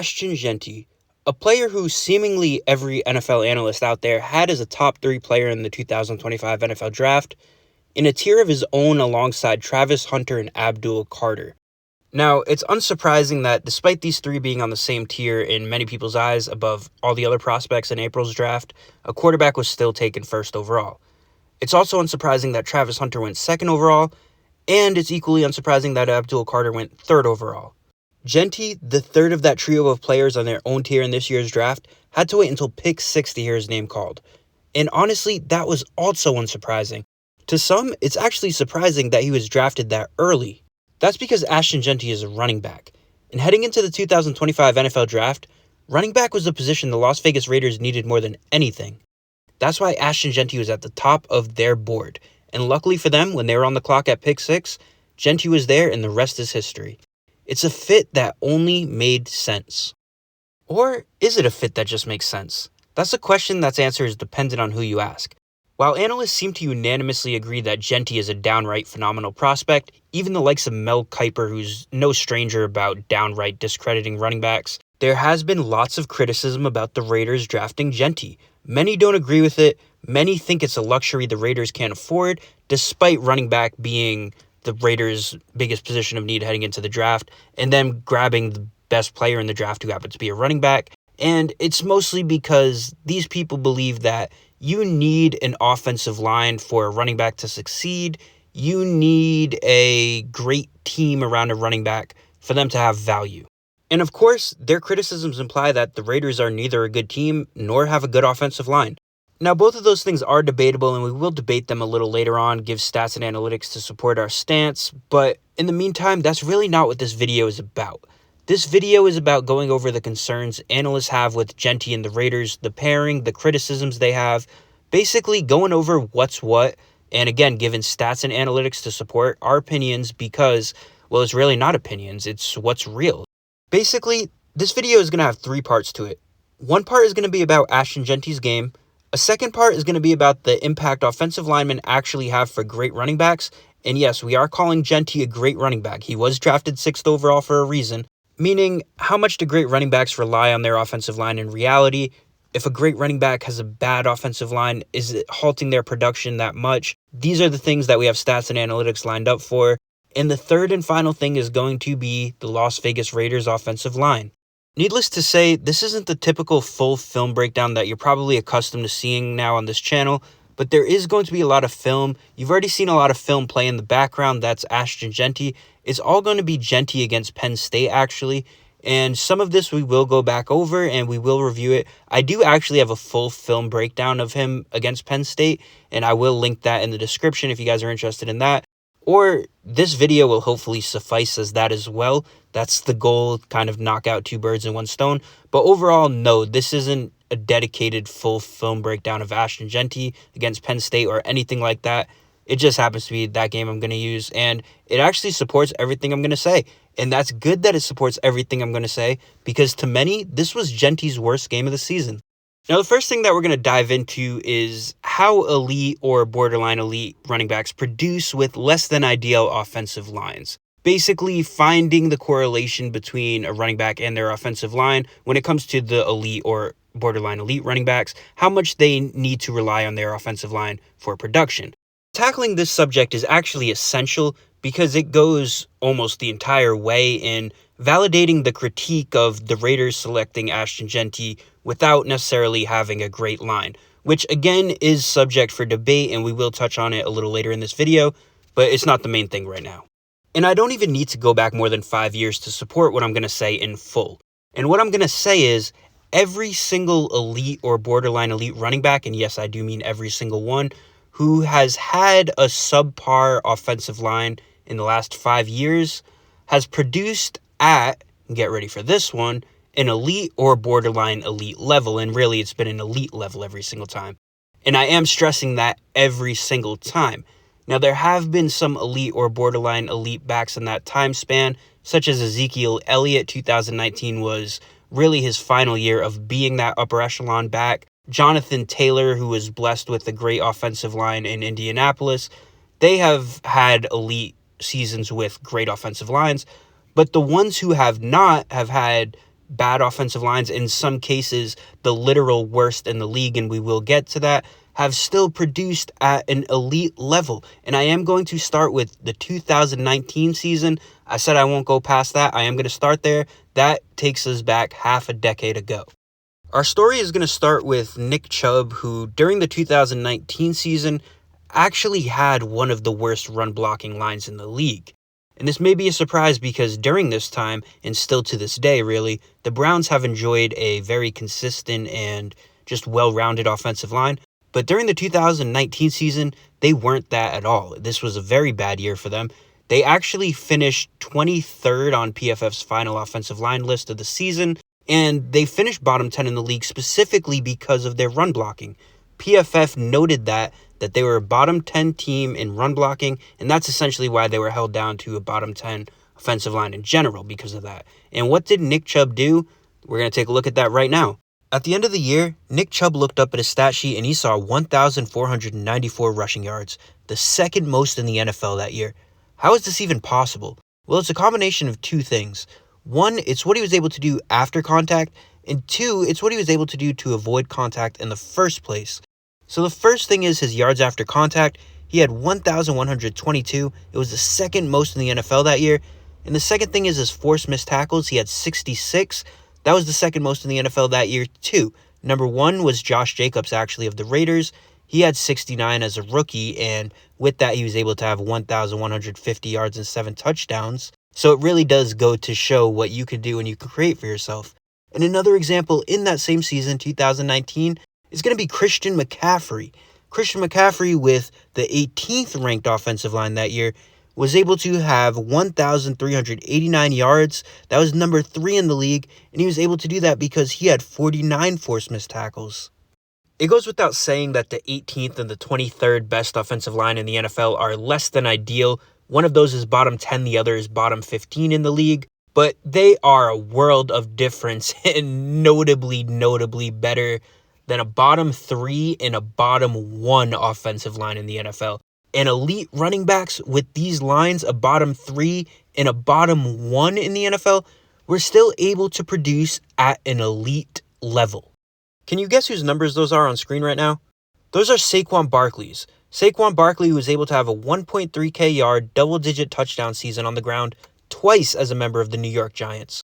Ashton Jeanty, a player who seemingly every NFL analyst out there had as a top 3 player in the 2025 NFL Draft, in a tier of his own alongside Travis Hunter and Abdul Carter. Now, it's unsurprising that despite these three being on the same tier in many people's eyes above all the other prospects in April's draft, a quarterback was still taken first overall. It's also unsurprising that Travis Hunter went second overall, and it's equally unsurprising that Abdul Carter went third overall. Jeanty, the third of that trio of players on their own tier in this year's draft, had to wait until pick 6 to hear his name called. And honestly, that was also unsurprising. To some, it's actually surprising that he was drafted that early. That's because Ashton Jeanty is a running back. And heading into the 2025 NFL Draft, running back was the position the Las Vegas Raiders needed more than anything. That's why Ashton Jeanty was at the top of their board. And luckily for them, when they were on the clock at pick 6, Jeanty was there and the rest is history. It's a fit that only made sense. Or is it a fit that just makes sense? That's a question that's answer is dependent on who you ask. While analysts seem to unanimously agree that Jeanty is a downright phenomenal prospect, even the likes of Mel Kiper, who's no stranger about downright discrediting running backs, there has been lots of criticism about the Raiders drafting Jeanty. Many don't agree with it. Many think it's a luxury the Raiders can't afford, despite running back being the Raiders' biggest position of need heading into the draft, and then grabbing the best player in the draft who happens to be a running back. And it's mostly because these people believe that you need an offensive line for a running back to succeed. You need a great team around a running back for them to have value. And of course, their criticisms imply that the Raiders are neither a good team nor have a good offensive line. Now, both of those things are debatable, and we will debate them a little later on, give stats and analytics to support our stance, but in the meantime, that's really not what this video is about. This video is about going over the concerns analysts have with Jeanty and the Raiders, the pairing, the criticisms they have, basically going over what's what, and again, giving stats and analytics to support our opinions because, well, it's really not opinions, it's what's real. Basically, this video is going to have 3 parts to it. One part is going to be about Ashton Jeanty's game. A second part is going to be about the impact offensive linemen actually have for great running backs. And yes, we are calling Jeanty a great running back. He was drafted 6th overall for a reason. Meaning, how much do great running backs rely on their offensive line in reality? If a great running back has a bad offensive line, is it halting their production that much? These are the things that we have stats and analytics lined up for. And the third and final thing is going to be the Las Vegas Raiders offensive line. Needless to say, this isn't the typical full film breakdown that you're probably accustomed to seeing now on this channel, but there is going to be a lot of film. You've already seen a lot of film play in the background. That's Ashton Jeanty. It's all going to be Jeanty against Penn State, actually, and some of this we will go back over and we will review it. I do actually have a full film breakdown of him against Penn State, and I will link that in the description if you guys are interested in that. Or this video will hopefully suffice as that as well. That's the goal, kind of knock out 2 birds in 1 stone. But overall, no, this isn't a dedicated full film breakdown of Ashton Jeanty against Penn State or anything like that. It just happens to be that game I'm going to use, and it actually supports everything I'm going to say. And that's good that it supports everything I'm going to say, because to many, this was Jeanty's worst game of the season. Now, the first thing that we're going to dive into is how elite or borderline elite running backs produce with less than ideal offensive lines. Basically, finding the correlation between a running back and their offensive line when it comes to the elite or borderline elite running backs, how much they need to rely on their offensive line for production. Tackling this subject is actually essential because it goes almost the entire way in validating the critique of the Raiders selecting Ashton Jeanty without necessarily having a great line, which again is subject for debate, and we will touch on it a little later in this video, but it's not the main thing right now. And I don't even need to go back more than 5 years to support what I'm going to say in full. And what I'm going to say is every single elite or borderline elite running back, and yes, I do mean every single one, who has had a subpar offensive line in the last 5 years has produced at, get ready for this one, an elite or borderline elite level, and really it's been an elite level every single time. And I am stressing that every single time. Now, there have been some elite or borderline elite backs in that time span, such as Ezekiel Elliott. 2019 was really his final year of being that upper echelon back. Jonathan Taylor, who was blessed with a great offensive line in Indianapolis, they have had elite seasons with great offensive lines, but the ones who have not have had bad offensive lines, in some cases the literal worst in the league, and we will get to that, have still produced at an elite level. And I am going to start with the 2019 season. I said I won't go past that. I am going to start there. That takes us back half a decade ago. Our story is going to start with Nick Chubb, who during the 2019 season actually had one of the worst run blocking lines in the league. And this may be a surprise because during this time, and still to this day really, the Browns have enjoyed a very consistent and just well-rounded offensive line. But during the 2019 season, they weren't that at all. This was a very bad year for them. They actually finished 23rd on PFF's final offensive line list of the season, and they finished bottom 10 in the league specifically because of their run blocking. PFF noted that they were a bottom 10 team in run blocking, and that's essentially why they were held down to a bottom 10 offensive line in general because of that. And what did Nick Chubb do? We're going to take a look at that right now. At the end of the year, Nick Chubb looked up at his stat sheet and he saw 1,494 rushing yards, the second most in the NFL that year. How is this even possible? Well, it's a combination of two things. One, it's what he was able to do after contact, and two, it's what he was able to do to avoid contact in the first place. So the first thing is his yards after contact. He had 1,122. It was the second most in the NFL that year. And the second thing is his forced missed tackles. He had 66. That was the second most in the NFL that year too. Number one was Josh Jacobs, actually, of the Raiders. He had 69 as a rookie, and with that, he was able to have 1,150 yards and 7 touchdowns. So it really does go to show what you can do and you can create for yourself. And another example in that same season, 2019, is going to be Christian McCaffrey. Christian McCaffrey, with the 18th ranked offensive line that year, was able to have 1,389 yards. That was number 3 in the league, and he was able to do that because he had 49 forced missed tackles. It goes without saying that the 18th and the 23rd best offensive line in the NFL are less than ideal. One of those is bottom 10, the other is bottom 15 in the league, but they are a world of difference and notably better than a bottom 3 and a bottom 1 offensive line in the NFL. And elite running backs with these lines, a bottom 3 and a bottom 1 in the NFL, were still able to produce at an elite level. Can you guess whose numbers those are on screen right now? Those are Saquon Barkley's. Saquon Barkley was able to have a 1.3K yard, double-digit touchdown season on the ground twice as a member of the New York Giants.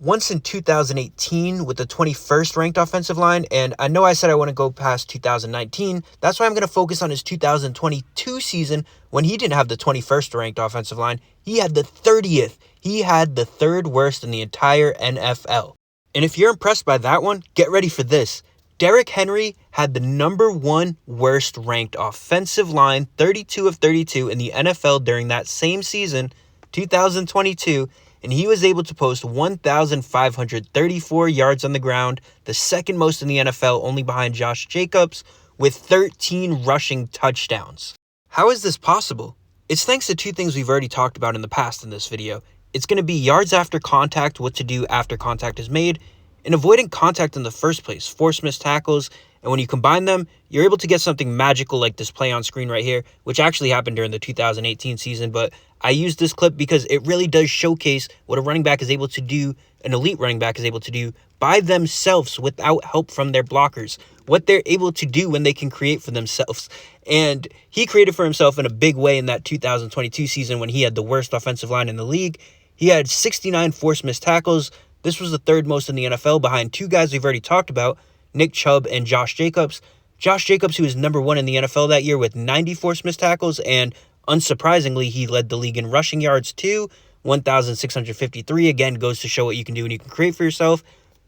Once in 2018 with the 21st ranked offensive line, and I know I said I want to go past 2019. That's why I'm going to focus on his 2022 season when he didn't have the 21st ranked offensive line. He had the 30th. He had the third worst in the entire NFL. And if you're impressed by that one, get ready for this. Derrick Henry had the number 1 worst ranked offensive line, 32 of 32 in the NFL during that same season, 2022, and he was able to post 1,534 yards on the ground, the second most in the NFL, only behind Josh Jacobs, with 13 rushing touchdowns. How is this possible? It's thanks to two things we've already talked about in the past in this video. It's going to be yards after contact, what to do after contact is made, and avoiding contact in the first place, forced missed tackles. And when you combine them, you're able to get something magical like this play on screen right here, which actually happened during the 2018 season. But I use this clip because it really does showcase what a running back is able to do, an elite running back is able to do by themselves without help from their blockers, what they're able to do when they can create for themselves. And he created for himself in a big way in that 2022 season when he had the worst offensive line in the league. He had 69 forced missed tackles. This was the third most in the NFL behind two guys we've already talked about, Nick Chubb and Josh Jacobs. Josh Jacobs, who was number 1 in the NFL that year with 90 forced missed tackles, and unsurprisingly, he led the league in rushing yards too, 1,653. Again, goes to show what you can do and you can create for yourself.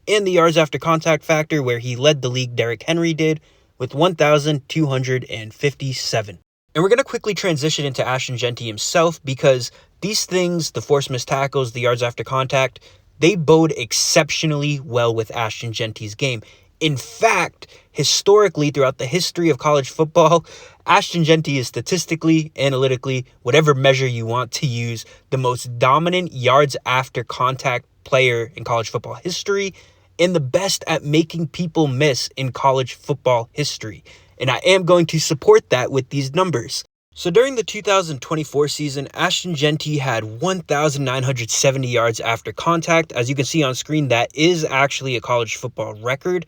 And the yards after contact factor, where he led the league, Derrick Henry did, with 1,257. And we're going to quickly transition into Ashton Jeanty himself because these things, the forced missed tackles, the yards after contact, they bode exceptionally well with Ashton Jeanty's game. In fact, historically, throughout the history of college football, Ashton Jeanty is statistically, analytically, whatever measure you want to use, the most dominant yards after contact player in college football history and the best at making people miss in college football history. And I am going to support that with these numbers. So during the 2024 season, Ashton Jeanty had 1,970 yards after contact. As you can see on screen, that is actually a college football record.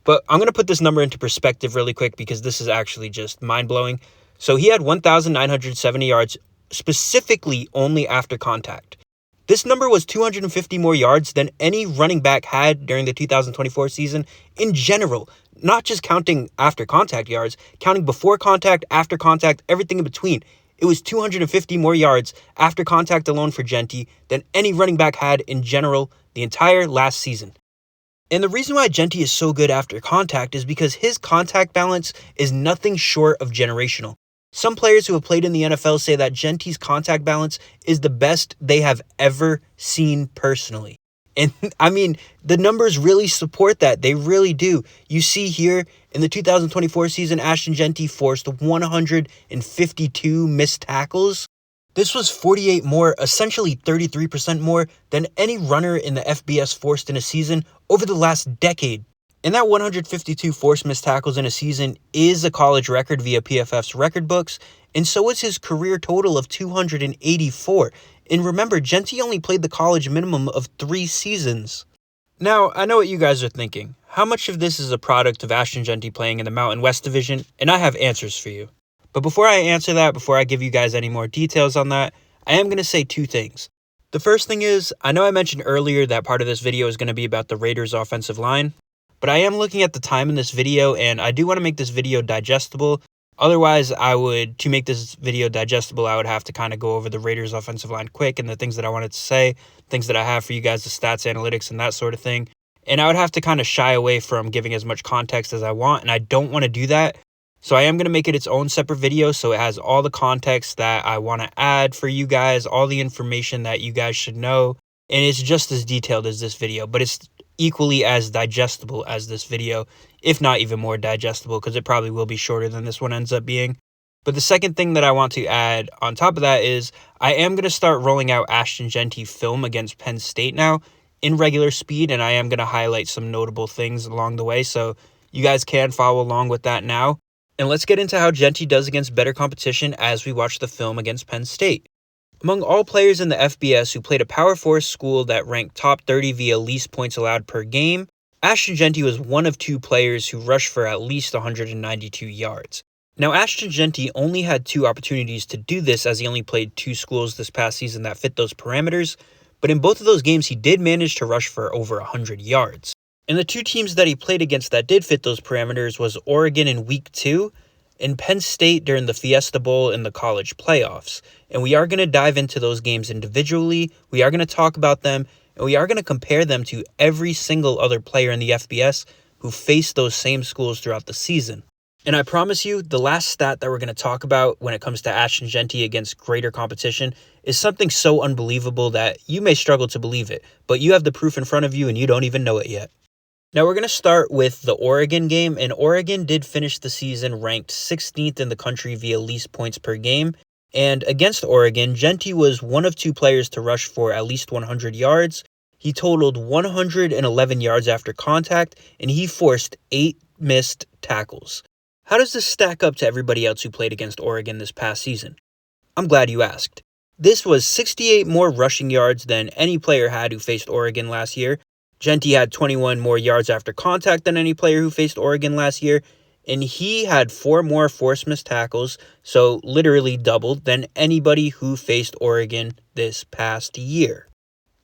But I'm going to put this number into perspective really quick because this is actually just mind-blowing. So he had 1,970 yards specifically only after contact. This number was 250 more yards than any running back had during the 2024 season in general, not just counting after contact yards, counting before contact, after contact, everything in between. It was 250 more yards after contact alone for Jeanty than any running back had in general the entire last season. And the reason why Jeanty is so good after contact is because his contact balance is nothing short of generational. Some players who have played in the NFL say that Jeanty's contact balance is the best they have ever seen personally. And I mean, the numbers really support that. They really do. You see here in the 2024 season, Ashton Jeanty forced 152 missed tackles. This was 48 more, essentially 33% more than any runner in the FBS forced in a season over the last decade. And that 152 forced missed tackles in a season is a college record via PFF's record books, and so is his career total of 284. And remember, Jeanty only played the college minimum of 3 seasons. Now, I know what you guys are thinking. How much of this is a product of Ashton Jeanty playing in the Mountain West Division? And I have answers for you. But before I answer that, before I give you guys any more details on that, I am going to say 2 things. The first thing is, I know I mentioned earlier that part of this video is going to be about the Raiders' offensive line. But I am looking at the time in this video, and I do want to make this video digestible. Otherwise, to make this video digestible, I would have to kind of go over the Raiders offensive line quick and the things that I wanted to say, things that I have for you guys, the stats, analytics, and that sort of thing. And I would have to kind of shy away from giving as much context as I want, and I don't want to do that. So I am going to make it its own separate video, so it has all the context that I want to add for you guys, all the information that you guys should know. And it's just as detailed as this video, but it's equally as digestible as this video, if not even more digestible, because it probably will be shorter than this one ends up being. But the second thing that I want to add on top of that is I am going to start rolling out Ashton Jeanty film against Penn State now in regular speed, and I am going to highlight some notable things along the way, so you guys can follow along with that now. And let's get into how Jeanty does against better competition as we watch the film against Penn State. Among all players in the FBS who played a Power 4 school that ranked top 30 via least points allowed per game, Ashton Jeanty was one of 2 players who rushed for at least 192 yards. Now, Ashton Jeanty only had 2 opportunities to do this as he only played 2 schools this past season that fit those parameters, but in both of those games he did manage to rush for over 100 yards. And the 2 teams that he played against that did fit those parameters was Oregon in Week 2 and Penn State during the Fiesta Bowl in the college playoffs. And we are going to dive into those games individually, we are going to talk about them, and we are going to compare them to every single other player in the FBS who faced those same schools throughout the season. And I promise you, the last stat that we're going to talk about when it comes to Ashton Jeanty against greater competition is something so unbelievable that you may struggle to believe it, but you have the proof in front of you and you don't even know it yet. Now we're going to start with the Oregon game, and Oregon did finish the season ranked 16th in the country via least points per game. And against Oregon, Jeanty was one of 2 players to rush for at least 100 yards. He totaled 111 yards after contact, and he forced 8 missed tackles. How does this stack up to everybody else who played against Oregon this past season? I'm glad you asked. This was 68 more rushing yards than any player had who faced Oregon last year. Jeanty had 21 more yards after contact than any player who faced Oregon last year, and he had 4 more forced missed tackles, so literally doubled, than anybody who faced Oregon this past year.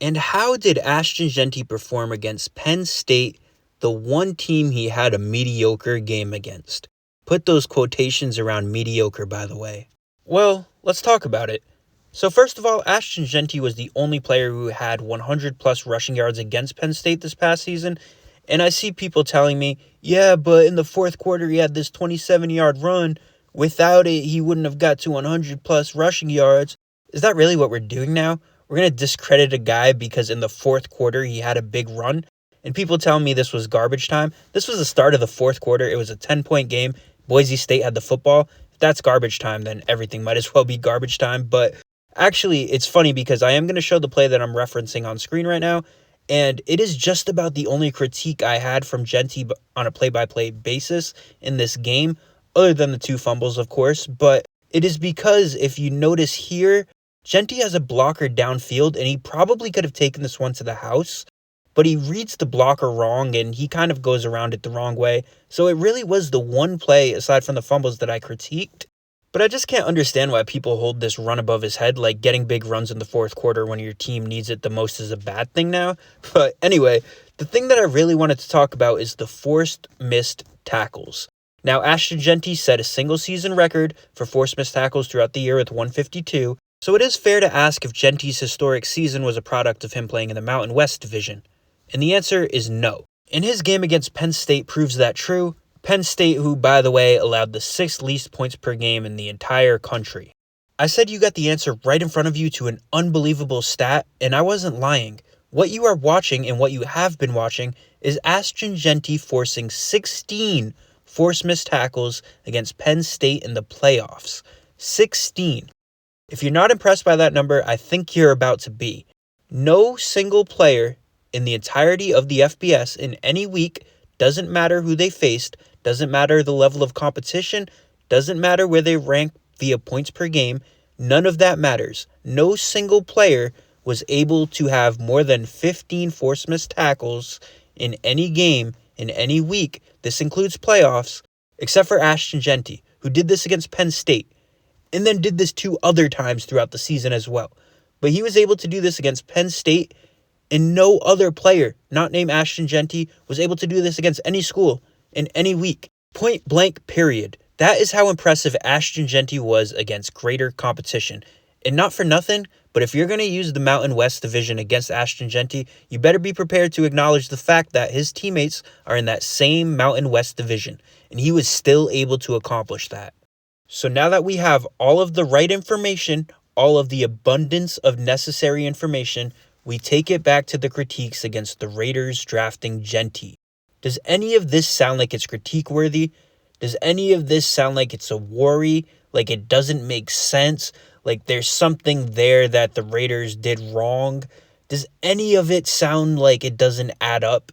And how did Ashton Jeanty perform against Penn State, the one team he had a mediocre game against? Put those quotations around mediocre, by the way. Well, let's talk about it. So first of all, Ashton Jeanty was the only player who had 100-plus rushing yards against Penn State this past season, and I see people telling me, yeah, but in the 4th quarter he had this 27-yard run. Without it, he wouldn't have got to 100-plus rushing yards. Is that really what we're doing now? We're going to discredit a guy because in the 4th quarter he had a big run? And people tell me this was garbage time. This was the start of the 4th quarter. It was a 10-point game. Boise State had the football. If that's garbage time, then everything might as well be garbage time, but actually, it's funny because I am going to show the play that I'm referencing on screen right now, and it is just about the only critique I had from Jeanty on a play-by-play basis in this game, other than the 2 fumbles, of course, but It is because if you notice here, Jeanty has a blocker downfield, and he probably could have taken this one to the house, but he reads the blocker wrong, and he kind of goes around it the wrong way. So it really was the one play, aside from the fumbles, that I critiqued. But I just can't understand why people hold this run above his head, like getting big runs in the fourth quarter when your team needs it the most is a bad thing now. But anyway, the thing that I really wanted to talk about is the forced missed tackles. Now, Ashton Jeanty set a single season record for forced missed tackles throughout the year with 152, so it is fair to ask if Jeanty's historic season was a product of him playing in the Mountain West Division. And the answer is no. And his game against Penn State proves that true. Penn State, who, by the way, allowed the 6th least points per game in the entire country. I said you got the answer right in front of you to an unbelievable stat, and I wasn't lying. What you are watching and what you have been watching is Ashton Jeanty forcing 16 forced missed tackles against Penn State in the playoffs. 16. If you're not impressed by that number, I think you're about to be. No single player in the entirety of the FBS in any week, doesn't matter who they faced, doesn't matter the level of competition, doesn't matter where they rank via points per game, none of that matters. No single player was able to have more than 15 forced missed tackles in any game in any week. This includes playoffs, except for Ashton Jeanty, who did this against Penn State, and then did this 2 other times throughout the season as well. But he was able to do this against Penn State, and no other player, not named Ashton Jeanty, was able to do this against any school in any week. Point blank, period. That is how impressive Ashton Jeanty was against greater competition. And not for nothing, but if you're going to use the Mountain West Division against Ashton Jeanty, you better be prepared to acknowledge the fact that his teammates are in that same Mountain West Division, and he was still able to accomplish that. So now that we have all of the right information, all of the abundance of necessary information, we take it back to the critiques against the Raiders drafting Jeanty. Does any of this sound like it's critique worthy? Does any of this sound like it's a worry? Like it doesn't make sense? Like there's something there that the Raiders did wrong? Does any of it sound like it doesn't add up?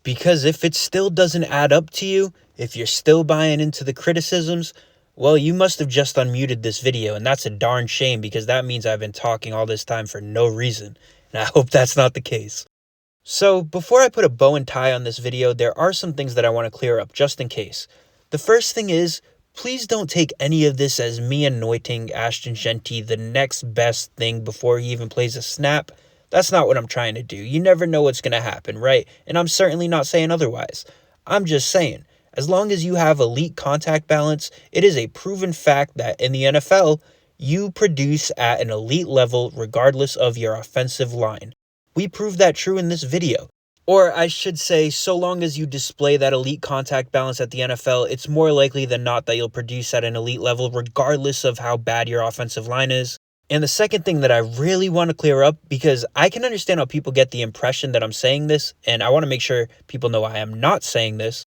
Because if it still doesn't add up to you, if you're still buying into the criticisms, well, you must have just unmuted this video, and that's a darn shame because that means I've been talking all this time for no reason, and I hope that's not the case. So, before I put a bow and tie on this video, there are some things that I want to clear up just in case. The first thing is, please don't take any of this as me anointing Ashton Jeanty the next best thing before he even plays a snap. That's not what I'm trying to do. You never know what's going to happen, right? And I'm certainly not saying otherwise. I'm just saying, as long as you have elite contact balance, it is a proven fact that in the NFL, you produce at an elite level regardless of your offensive line. We proved that true in this video. Or I should say, so long as you display that elite contact balance at the NFL, it's more likely than not that you'll produce at an elite level regardless of how bad your offensive line is. And the second thing that I really want to clear up, because I can understand how people get the impression that I'm saying this, and I want to make sure people know I am not saying this.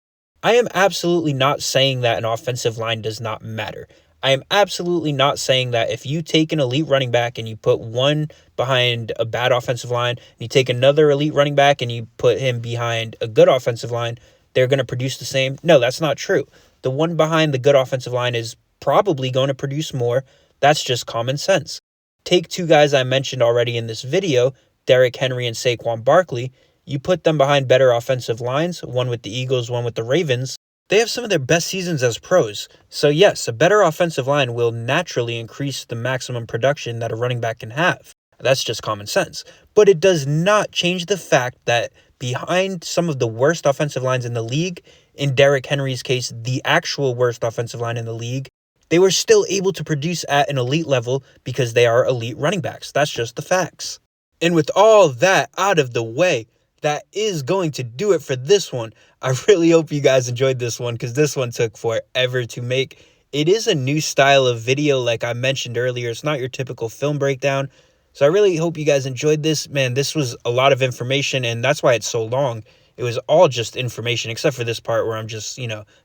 I am absolutely not saying that an offensive line does not matter. I am absolutely not saying that if you take an elite running back and you put one behind a bad offensive line, and you take another elite running back and you put him behind a good offensive line, they're going to produce the same. No, that's not true. The one behind the good offensive line is probably going to produce more. That's just common sense. Take 2 guys I mentioned already in this video, Derrick Henry and Saquon Barkley. You put them behind better offensive lines, one with the Eagles, one with the Ravens. They have some of their best seasons as pros. So yes, a better offensive line will naturally increase the maximum production that a running back can have. That's just common sense. But it does not change the fact that behind some of the worst offensive lines in the league, in Derrick Henry's case, the actual worst offensive line in the league, they were still able to produce at an elite level because they are elite running backs. That's just the facts. And with all that out of the way, that is going to do it for this one. I really hope you guys enjoyed this one because this one took forever to make. It is a new style of video like I mentioned earlier. It's not your typical film breakdown. So I really hope you guys enjoyed this. Man, this was a lot of information, and that's why it's so long. It was all just information except for this part where I'm just,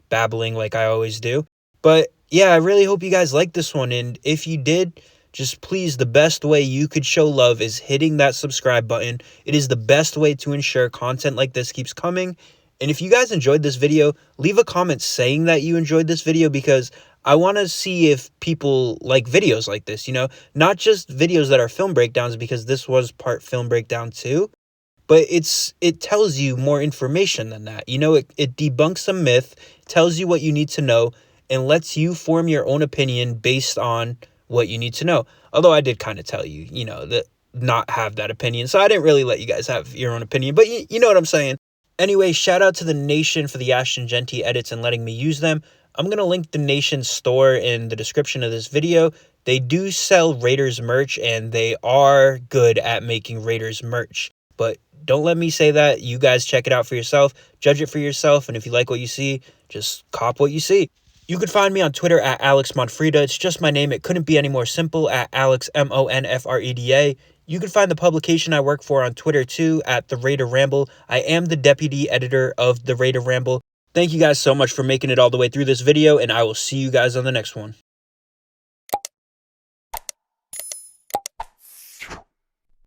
babbling like I always do. But yeah, I really hope you guys liked this one. And if you did, just please, the best way you could show love is hitting that subscribe button. It is the best way to ensure content like this keeps coming. And if you guys enjoyed this video, leave a comment saying that you enjoyed this video because I want to see if people like videos like this, not just videos that are film breakdowns, because this was part film breakdown too, but it tells you more information than that. It debunks a myth, tells you what you need to know, and lets you form your own opinion based on what you need to know. Although I did kind of tell you, that not have that opinion. So I didn't really let you guys have your own opinion, but you know what I'm saying. Anyway, shout out to the Nation for the Ashton Jeanty edits and letting me use them. I'm going to link the Nation store in the description of this video. They do sell Raiders merch, and they are good at making Raiders merch. But don't let me say that. You guys check it out for yourself. Judge it for yourself. And if you like what you see, just cop what you see. You could find me on Twitter at Alex Monfreda. It's just my name. It couldn't be any more simple, at Alex Monfreda. You can find the publication I work for on Twitter too, at The Raider Ramble. I am the deputy editor of The Raider Ramble. Thank you guys so much for making it all the way through this video, and I will see you guys on the next one.